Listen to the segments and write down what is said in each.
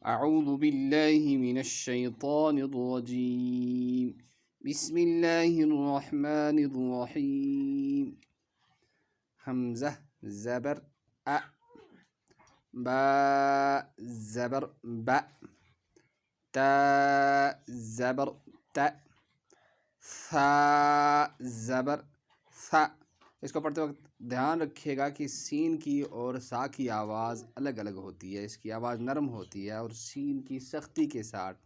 اعوذ باللہ من الشیطان الرجیم بسم اللہ الرحمن الرحیم حمزہ زبر ا، با زبر ب، تا زبر ت، ثا زبر ث۔ اس کو پڑھتے وقت دھیان رکھیے گا کہ سین کی اور سا کی آواز الگ الگ ہوتی ہے، اس کی آواز نرم ہوتی ہے اور سین کی سختی کے ساتھ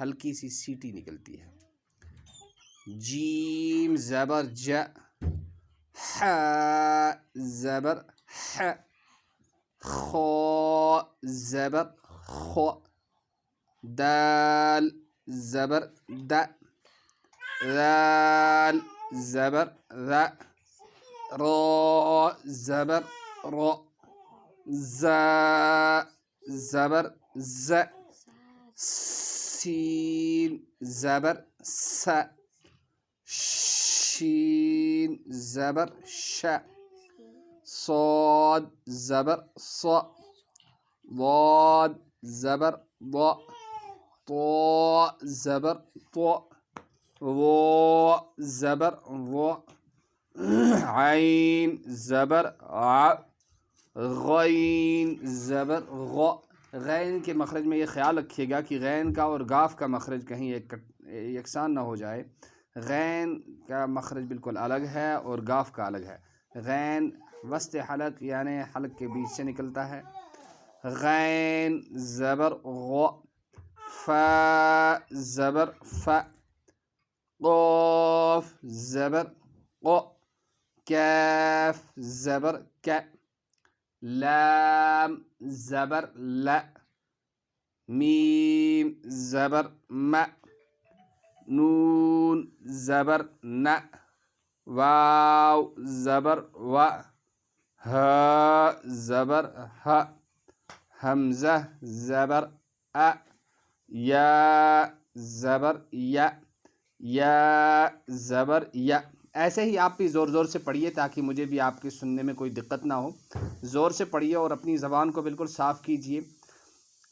ہلکی سی سیٹی نکلتی ہے۔ جیم زبر ج، ح زبر ح، خو زبر خو، دال زبر د، ذال زبر ذ، رو زبر رو، زا زبر ز، سین زبر س، شین زبر ش، صاد زبر ص، ضاد زبر ض، طو زبر طو، ظو زبر ظو، عین زبر ع، غین زبر غ۔ غین کے مخرج میں یہ خیال رکھیے گا کہ غین کا اور گاف کا مخرج کہیں یکساں نہ ہو جائے۔ غین کا مخرج بالکل الگ ہے اور گاف کا الگ ہے۔ غین وسط حلق یعنی حلق کے بیچ سے نکلتا ہے۔ غین زبر غ، فا زبر ف، قاف زبر قو، کاف زبر ک، لام زبر ل، میم زبر م، نون زبر ن، واو زبر و، ہ زبر ہ، حمزہ زبر ا، یا زبر یا، یا زبر یا۔ ایسے ہی آپ بھی زور زور سے پڑھیے تاکہ مجھے بھی آپ کے سننے میں کوئی دقت نہ ہو۔ زور سے پڑھیے اور اپنی زبان کو بالکل صاف کیجیے۔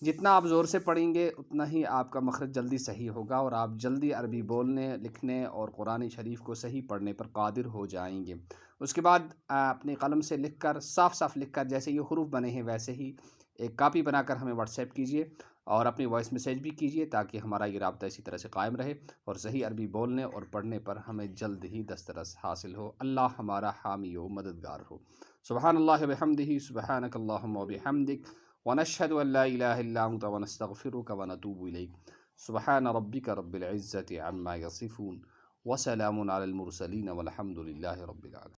جتنا آپ زور سے پڑھیں گے اتنا ہی آپ کا مخرج جلدی صحیح ہوگا اور آپ جلدی عربی بولنے، لکھنے اور قرآن شریف کو صحیح پڑھنے پر قادر ہو جائیں گے۔ اس کے بعد اپنی قلم سے لکھ کر، صاف صاف لکھ کر، جیسے یہ حروف بنے ہیں ویسے ہی ایک کاپی بنا کر ہمیں واٹس ایپ کیجیے اور اپنی وائس میسیج بھی کیجیے تاکہ ہمارا یہ رابطہ اسی طرح سے قائم رہے اور صحیح عربی بولنے اور پڑھنے پر ہمیں جلد ہی دسترس حاصل ہو۔ اللہ ہمارا حامی و مددگار ہو۔ سبحان اللہ بحمدہ، سبحانک اللہم و بحمدک، ونشہد ان لا الہ الا انت ونستغفرک ونتوب الیک۔ سبحان ربک رب العزة عما یصفون، وسلام علی المرسلین والحمد للہ رب العالمین۔